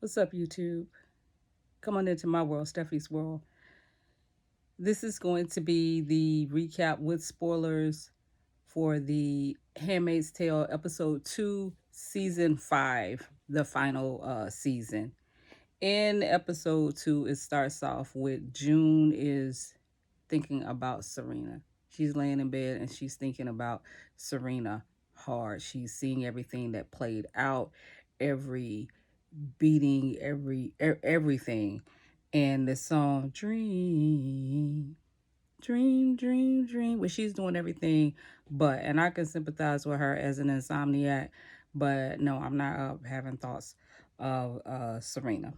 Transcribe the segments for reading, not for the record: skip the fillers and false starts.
What's up, YouTube? Come on into my world, Steffi's world. This is going to be the recap with spoilers for the Handmaid's Tale episode 2, season 5, the final season. In episode 2, it starts off with June is thinking about Serena. She's laying in bed and she's thinking about Serena hard. She's seeing everything that played out, every beating, everything. And the song Dream, Dream, Dream, Dream, where she's doing everything but, and I can sympathize with her as an insomniac, but no, I'm not having thoughts of Serena.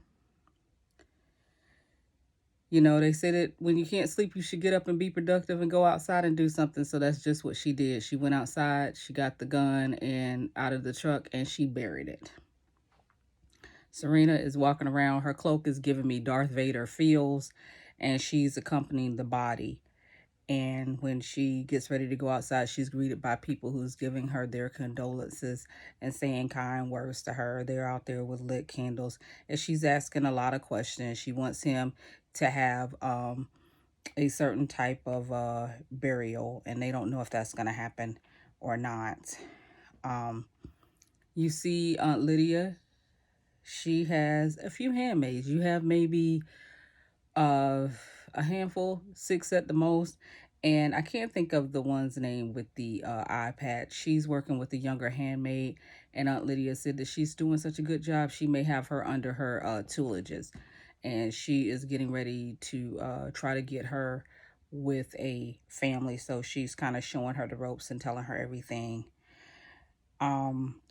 You know, they say that when you can't sleep, you should get up and be productive and go outside and do something. So that's just what she did. She went outside, she got the gun and out of the truck, and she buried it. Serena is walking around. Her cloak is giving me Darth Vader feels, and she's accompanying the body. And when she gets ready to go outside, she's greeted by people who's giving her their condolences and saying kind words to her. They're out there with lit candles, and she's asking a lot of questions. She wants him to have a certain type of burial, and they don't know if that's going to happen or not. Um, you see Aunt Lydia. She has a few handmaids. You have maybe uh, a handful, 6 at the most. And I can't think of the one's name with the eye patch. She's working with the younger handmaid, and Aunt Lydia said that she's doing such a good job. She may have her under her tuilages, and she is getting ready to try to get her with a family. So she's kind of showing her the ropes and telling her everything.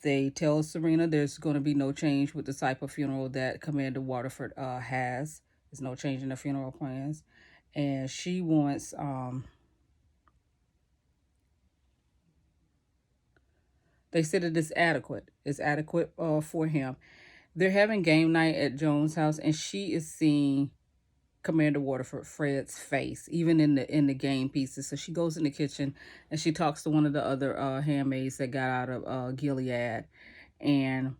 They tell Serena there's going to be no change with the type of funeral that Commander Waterford has. There's no change in the funeral plans, and she wants they said it is adequate. It's adequate for him. They're having game night at Joan's house, and she is seeing Commander Waterford Fred's face, even in the game pieces. So she goes in the kitchen and she talks to one of the other handmaids that got out of Gilead, and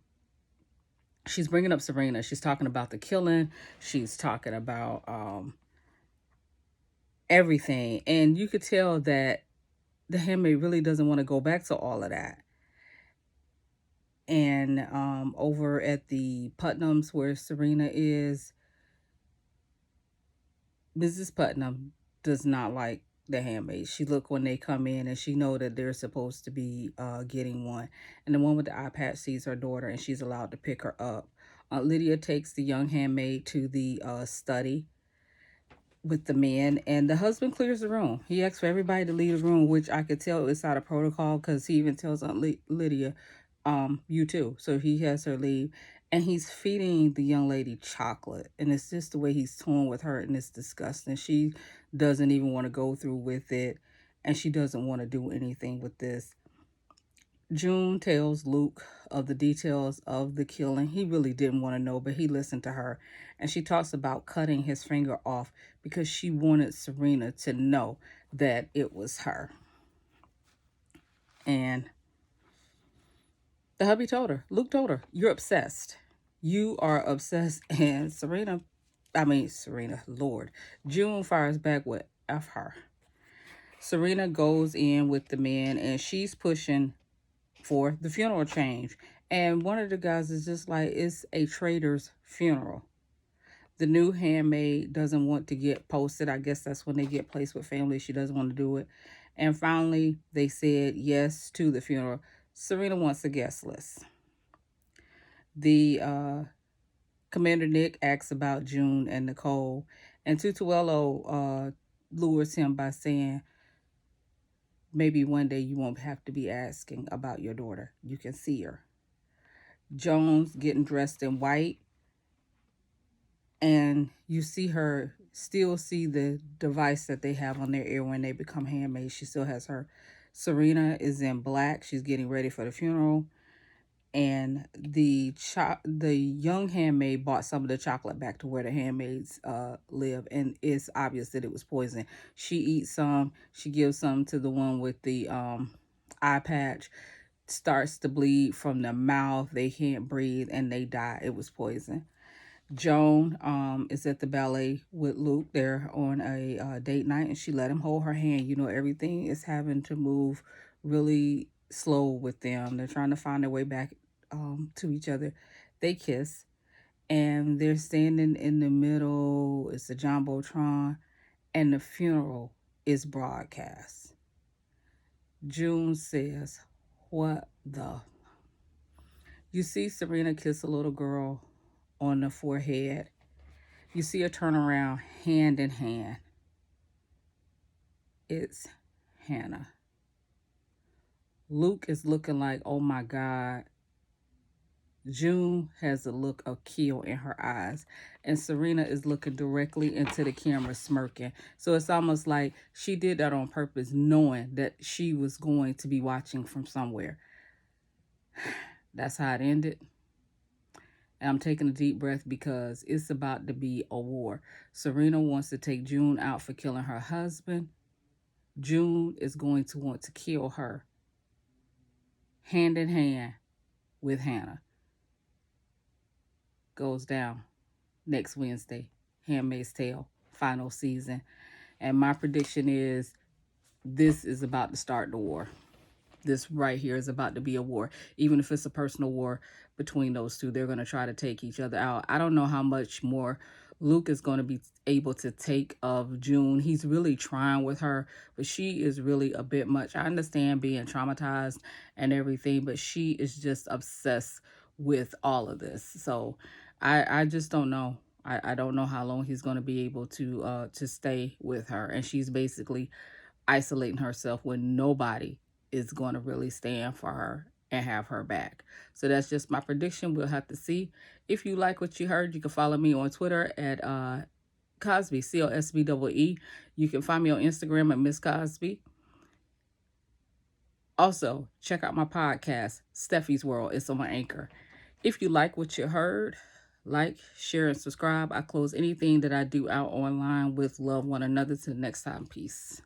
she's bringing up Serena. She's talking about the killing. She's talking about everything, and you could tell that the handmaid really doesn't want to go back to all of that. And over at the Putnams where Serena is, Mrs. Putnam does not like the handmaid. She look when they come in and she know that they're supposed to be getting one. And the one with the eye patch sees her daughter and she's allowed to pick her up. Lydia takes the young handmaid to the study with the men, and the husband clears the room. He asks for everybody to leave the room, which I could tell is out of protocol because he even tells Aunt Lydia, you too. So he has her leave, and he's feeding the young lady chocolate, and it's just the way he's toying with her, and it's disgusting. She doesn't even want to go through with it, and she doesn't want to do anything with this. June tells Luke of the details of the killing. He really didn't want to know, but he listened to her. And she talks about cutting his finger off because she wanted Serena to know that it was her. And the hubby told her, Luke told her, you're obsessed. You are obsessed. And Serena, Lord. June fires back with F her. Serena goes in with the men and she's pushing for the funeral change. And one of the guys is just like, it's a traitor's funeral. The new handmaid doesn't want to get posted. I guess that's when they get placed with family. She doesn't want to do it. And finally, they said yes to the funeral. Serena wants a guest list. The Commander Nick asks about June and Nicole. And Tutuelo lures him by saying, maybe one day you won't have to be asking about your daughter. You can see her. Jones getting dressed in white, and you see her still see the device that they have on their ear when they become handmaids. She still has her. Serena is in black. She's getting ready for the funeral, and the young handmaid bought some of the chocolate back to where the handmaids live, and it's obvious that it was poison. She eats some. She gives some to the one with the eye patch. Starts to bleed from the mouth. They can't breathe and they die. It was poison. Joan is at the ballet with Luke. They're on a date night, and she let him hold her hand. You know, everything is having to move really slow with them. They're trying to find their way back to each other. They kiss, and they're standing in the middle. It's a jumbotron, and the funeral is broadcast. June says, "What the?" You see Serena kiss a little girl on the forehead. You see her turn around hand in hand. It's Hannah. Luke is looking like, oh my God. June has a look of kill in her eyes. And Serena is looking directly into the camera, smirking. So it's almost like she did that on purpose, knowing that she was going to be watching from somewhere. That's how it ended. And I'm taking a deep breath because it's about to be a war. Serena wants to take June out for killing her husband. June is going to want to kill her hand in hand with Hannah. Goes down next Wednesday. Handmaid's Tale, final season. And my prediction is this is about to start the war. This right here is about to be a war. Even if it's a personal war between those two, they're going to try to take each other out. I don't know how much more Luke is going to be able to take of June. He's really trying with her, but she is really a bit much. I understand being traumatized and everything, but she is just obsessed with all of this. So I just don't know. I don't know how long he's going to be able to stay with her. And she's basically isolating herself when nobody is going to really stand for her and have her back. So that's just my prediction. We'll have to see. If you like what you heard, you can follow me on Twitter at Cosby, COSBEE. You can find me on Instagram at Miss Cosby. Also, check out my podcast, Steffi's World. It's on Anchor. If you like what you heard, like, share, and subscribe. I close anything that I do out online with love one another. Till next time. Peace.